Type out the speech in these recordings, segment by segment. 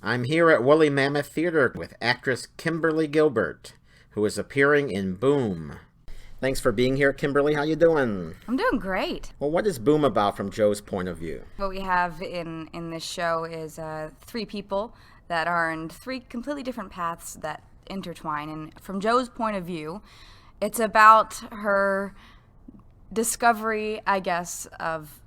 I'm here at Woolly Mammoth Theatre with actress Kimberly Gilbert, who is appearing in Boom. Thanks for being here, Kimberly. How you doing? I'm doing great. Well, what is Boom about from Joe's point of view? What we have in this show is three people that are in three completely different paths that intertwine. And from Joe's point of view, it's about her discovery, I guess, of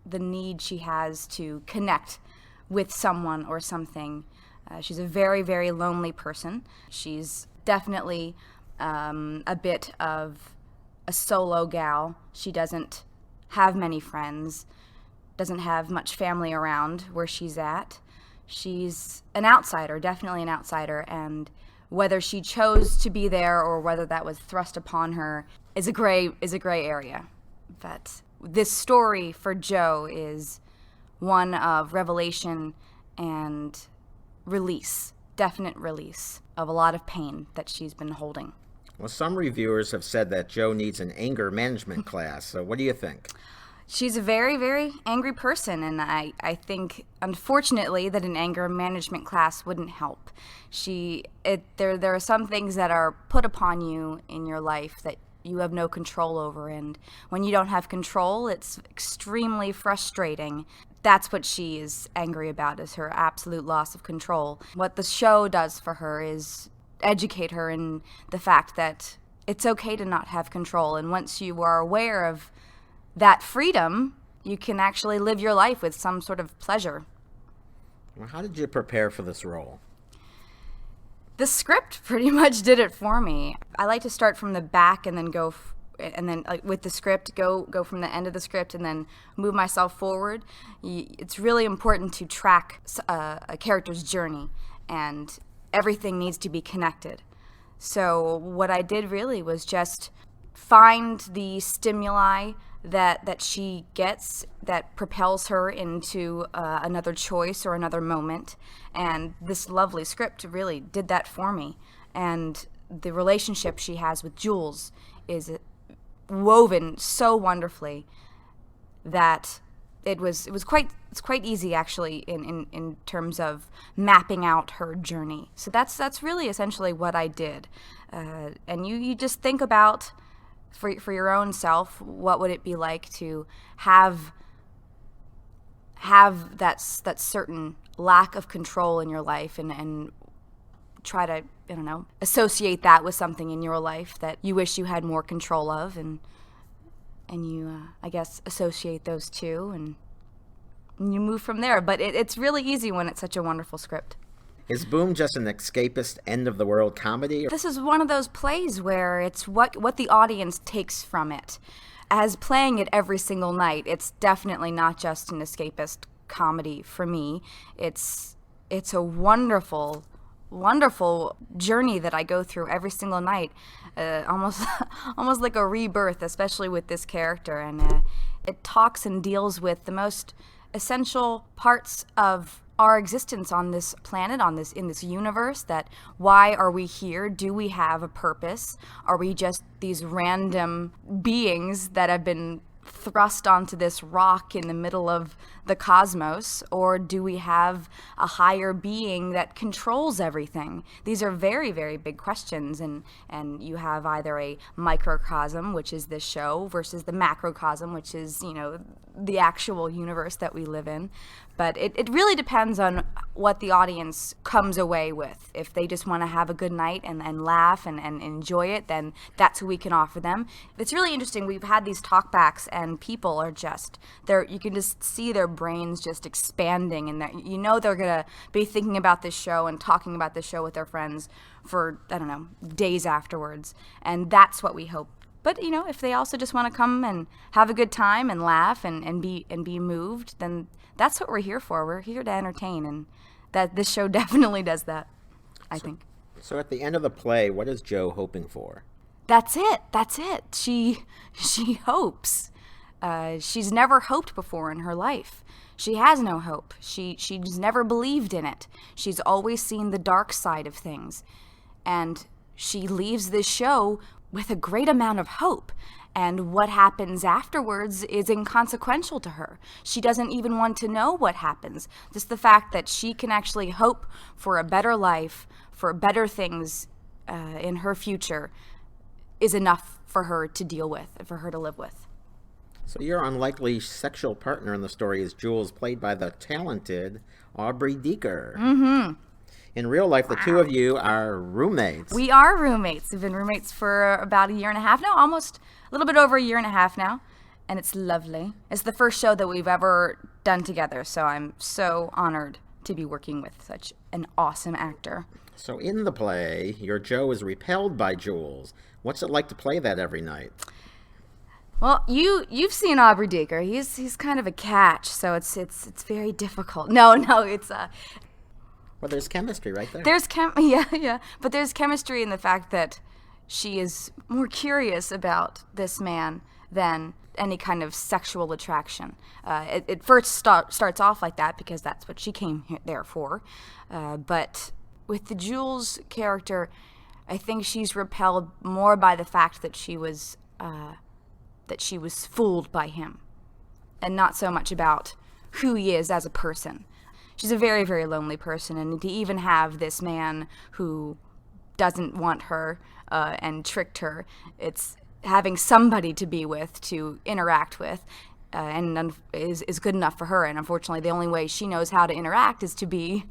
the need she has to connect with someone or something. She's a very, very lonely person. She's definitely a bit of a solo gal. She doesn't have many friends, doesn't have much family around where she's at. She's an outsider, definitely an outsider, and whether she chose to be there or whether that was thrust upon her is a gray area. But this story for Joe is one of revelation and release, definite release of a lot of pain that she's been holding. Well, some reviewers have said that Joe needs an anger management class. So what do you think? She's a very, very angry person, and I think, unfortunately, that an anger management class wouldn't help. There are some things that are put upon you in your life that you have no control over, and when you don't have control, it's extremely frustrating. That's what she is angry about, is her absolute loss of control. What the show does for her is educate her in the fact that it's okay to not have control, and once you are aware of that freedom, you can actually live your life with some sort of pleasure. Well, how did you prepare for this role? The script pretty much did it for me. I like to start from the back and then with the script go from the end of the script and then move myself forward. It's really important to track a character's journey, and everything needs to be connected. So what I did really was just find the stimuli that she gets that propels her into another choice or another moment, and this lovely script really did that for me. And the relationship she has with Jules is woven so wonderfully that it's quite easy, actually, in terms of mapping out her journey. So that's really essentially what I did. And you just think about, for your own self, what would it be like to have that certain lack of control in your life, and try to, I don't know, associate that with something in your life that you wish you had more control of, and you, I guess, associate those two, and you move from there. But it's really easy when it's such a wonderful script. Is Boom just an escapist, end-of-the-world comedy? This is one of those plays where it's what the audience takes from it. As playing it every single night, it's definitely not just an escapist comedy for me. It's a wonderful, wonderful journey that I go through every single night, almost like a rebirth, especially with this character. And it talks and deals with the most essential parts of our existence on this planet, in this universe. That why are we here? Do we have a purpose? Are we just these random beings that have been thrust onto this rock in the middle of the cosmos, or do we have a higher being that controls everything? These are very, very big questions, and you have either a microcosm, which is this show, versus the macrocosm, which is, the actual universe that we live in. But it really depends on what the audience comes away with. If they just want to have a good night and laugh and enjoy it, then that's what we can offer them. It's really interesting. We've had these talkbacks, and people are just, you can just see their brains just expanding, and they're going to be thinking about this show and talking about this show with their friends for, I don't know, days afterwards. And that's what we hope. But, if they also just want to come and have a good time and laugh and be moved, then that's what we're here for. We're here to entertain, and that this show definitely does that, I think. So at the end of the play, what is Joe hoping for? That's it. She hopes. She's never hoped before in her life. She has no hope. She's never believed in it. She's always seen the dark side of things. And she leaves this show with a great amount of hope. And what happens afterwards is inconsequential to her. She doesn't even want to know what happens. Just the fact that she can actually hope for a better life, for better things in her future, is enough for her to deal with, for her to live with. So your unlikely sexual partner in the story is Jules, played by the talented Aubrey Deeker. Mm-hmm. In real life, the two of you are roommates. We are roommates. We've been roommates for about a year and a half now, almost a little bit over a year and a half now, and it's lovely. It's the first show that we've ever done together, so I'm so honored to be working with such an awesome actor. So in the play, your Joe is repelled by Jules. What's it like to play that every night? Well, you've seen Aubrey Deeker. He's kind of a catch, so it's very difficult. No, it's Well, there's chemistry right there. There's but there's chemistry in the fact that she is more curious about this man than any kind of sexual attraction. It first starts off like that because that's what she came there for. But with the Jules character, I think she's repelled more by the fact that she was fooled by him, and not so much about who he is as a person. She's a very, very lonely person, and to even have this man who doesn't want her and tricked her, it's having somebody to be with, to interact with, and is good enough for her. And unfortunately, the only way she knows how to interact is to be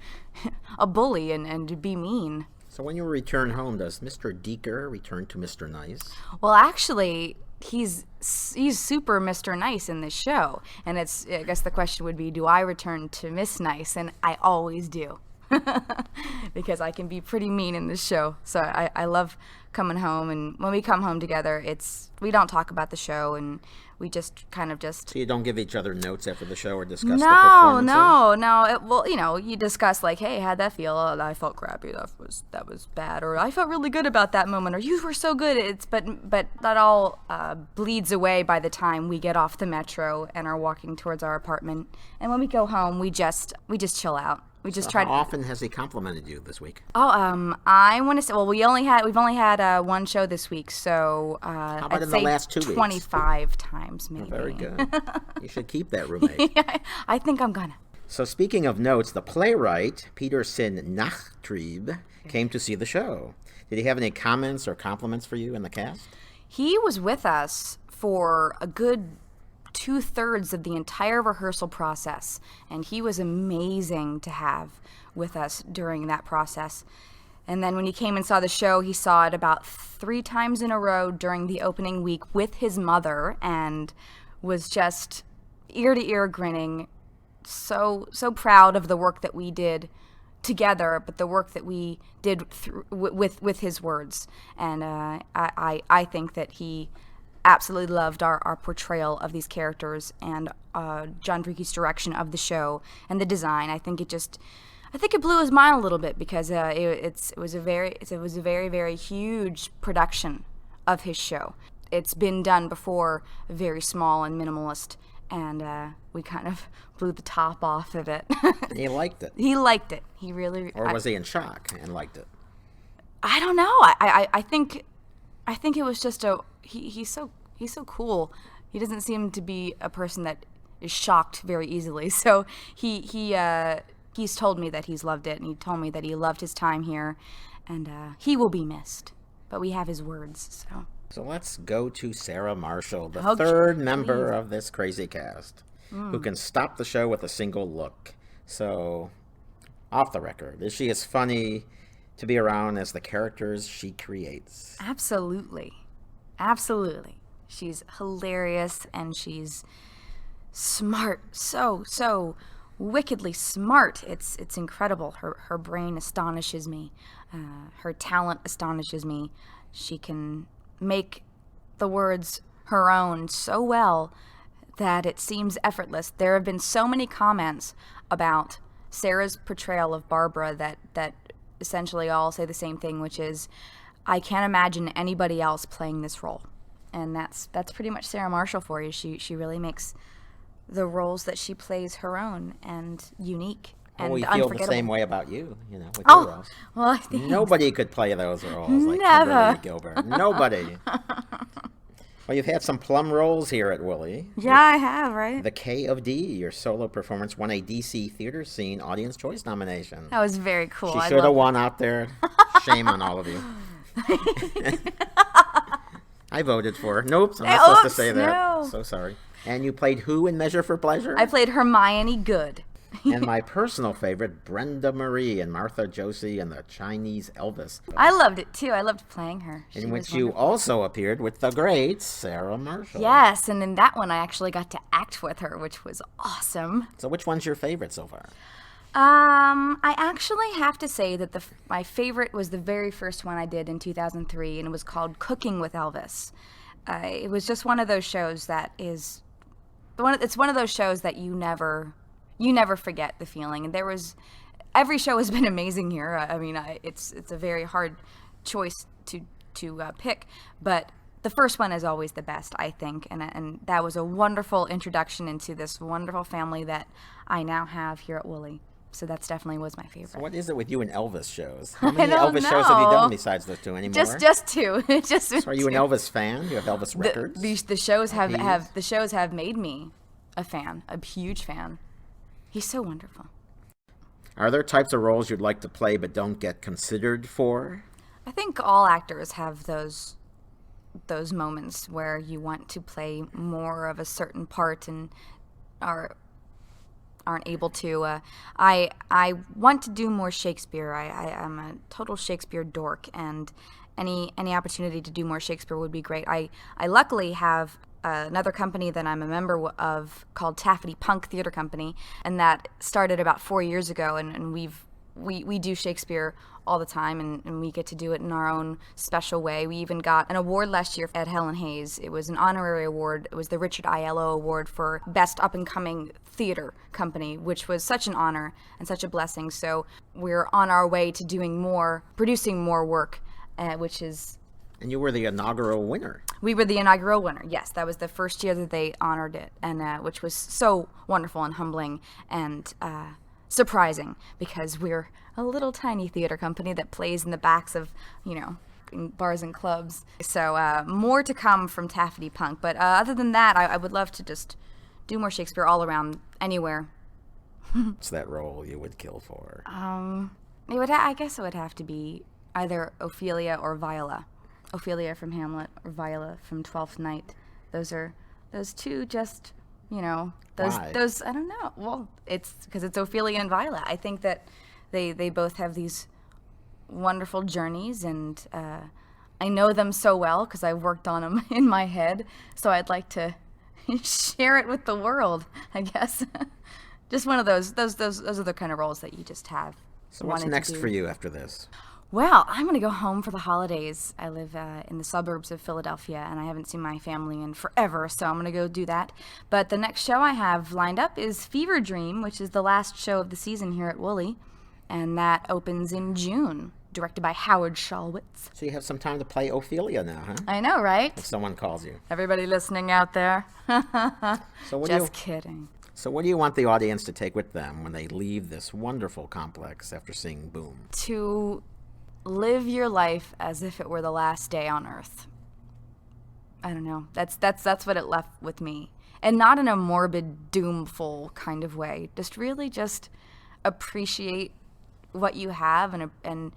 a bully and to be mean. So when you return home, does Mr. Deeker return to Mr. Nice? Well, actually, he's super Mr. Nice in this show, and I guess the question would be, do I return to Miss Nice? And I always do. Because I can be pretty mean in this show. So I love coming home, and when we come home together, we don't talk about the show, and we just kind of just... So you don't give each other notes after the show or discuss the performances? No. You discuss like, hey, how'd that feel? Oh, I felt crappy. That was bad. Or I felt really good about that moment. Or you were so good. But that all bleeds away by the time we get off the metro and are walking towards our apartment. And when we go home, we just chill out. We just try to... How often has he complimented you this week? I want to say, well, we've only had one show this week, so how about I'd in say the last 2 weeks? 25 times maybe. Oh, very good. You should keep that roommate. Yeah, I think I'm gonna. So speaking of notes, the playwright Peter Sinn Nachtrieb came to see the show. Did he have any comments or compliments for you in the cast? He was with us for a good 2/3 of the entire rehearsal process, and he was amazing to have with us during that process. And then when he came and saw the show, he saw it about 3 times in a row during the opening week with his mother, and was just ear to ear grinning, so proud of the work that we did together, but the work that we did with his words. And I think that he absolutely loved our portrayal of these characters, and John Vreeke's direction of the show and the design. I think it blew his mind a little bit, because it was a very, very huge production of his show. It's been done before, very small and minimalist, and we kind of blew the top off of it. He liked it. He liked it. He really. Or was he in shock and liked it? I don't know. I think it was just he's so cool. He doesn't seem to be a person that is shocked very easily. So he's told me that he's loved it, and he told me that he loved his time here, and he will be missed. But we have his words. So let's go to Sarah Marshall, the third member of this crazy cast, who can stop the show with a single look. So, off the record, is she as funny to be around as the characters she creates? Absolutely. She's hilarious, and she's smart, so wickedly smart. It's incredible. Her brain astonishes me. Her talent astonishes me. She can make the words her own so well that it seems effortless. There have been so many comments about Sarah's portrayal of Barbara that essentially all say the same thing, which is, I can't imagine anybody else playing this role. And that's pretty much Sarah Marshall for you. She really makes the roles that she plays her own and unique and we unforgettable. Feel the same way about you, with your roles. Well, thanks. Nobody could play those roles like Never. Kimberly Gilbert. Nobody. Well, you've had some plum roles here at Woolly. Yeah, I have, right? The K of D, your solo performance, won a DC Theater Scene Audience Choice nomination. That was very cool. She should have won out there. Shame on all of you. I voted for her. Nope, I'm not supposed to say that. No. So sorry. And you played who in Measure for Pleasure? I played Hermione Good. And my personal favorite, Brenda Marie and Martha Josie and the Chinese Elvis. I loved it too. I loved playing her. In which you also appeared with the great Sarah Marshall. Yes, and in that one I actually got to act with her, which was awesome. So which one's your favorite so far? I actually have to say that my favorite was the very first one I did in 2003, and it was called Cooking with Elvis. It was just one of those shows that is, it's one of those shows that you never forget the feeling. And every show has been amazing here. I mean, it's a very hard choice to pick, but the first one is always the best, I think. And that was a wonderful introduction into this wonderful family that I now have here at Woolly. So that's definitely was my favorite. So what is it with you and Elvis shows? How many I don't Elvis shows have you know. done besides those two anymore? Just two. So are you an Elvis fan? Do you have Elvis records? The shows have made me a fan, a huge fan. He's so wonderful. Are there types of roles you'd like to play but don't get considered for? I think all actors have those moments where you want to play more of a certain part and aren't able to. I want to do more Shakespeare. I'm a total Shakespeare dork, and any opportunity to do more Shakespeare would be great. I luckily have another company that I'm a member of called Taffety Punk Theater Company, and that started about 4 years ago, and we do Shakespeare all the time, and we get to do it in our own special way. We even got an award last year at Helen Hayes. It was an honorary award. It was the Richard Aiello Award for Best Up-and-Coming Theater Company, which was such an honor and such a blessing. So we're on our way to producing more work, which is... And you were the inaugural winner. We were the inaugural winner, yes. That was the first year that they honored it, and which was so wonderful and humbling and surprising, because we're a little tiny theater company that plays in the backs of, in bars and clubs. So more to come from Taffety Punk. But other than that, I would love to just do more Shakespeare all around, anywhere. What's that role you would kill for? I guess it would have to be either Ophelia or Viola. Ophelia from Hamlet or Viola from Twelfth Night. Those two just, Why? those I don't know. Well, it's because it's Ophelia and Viola. I think that they both have these wonderful journeys, and I know them so well because I've worked on them in my head. So I'd like to share it with the world, I guess. Just one of those are the kind of roles that you just have. So what's next for you after this? Well, I'm going to go home for the holidays. I live in the suburbs of Philadelphia, and I haven't seen my family in forever, so I'm going to go do that. But the next show I have lined up is Fever Dream, which is the last show of the season here at Woolly, and that opens in June, directed by Howard Shulwitz. So you have some time to play Ophelia now, huh? I know, right? If someone calls you. Everybody listening out there. Just kidding. So what do you want the audience to take with them when they leave this wonderful complex after seeing Boom? To live your life as if it were the last day on Earth. I don't know. That's what it left with me. And not in a morbid, doomful kind of way. Just appreciate what you have and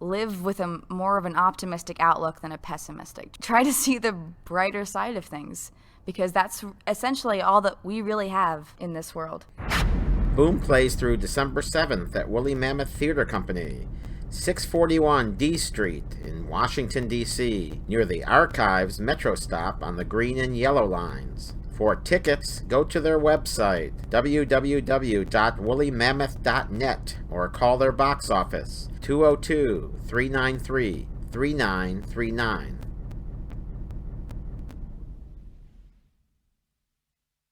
live with more of an optimistic outlook than a pessimistic. Try to see the brighter side of things, because that's essentially all that we really have in this world. Boom plays through December 7th at Woolly Mammoth Theatre Company, 641 D Street in Washington, D.C., near the Archives Metro stop on the Green and Yellow lines. For tickets, go to their website, www.woolymammoth.net, or call their box office, 202-393-3939.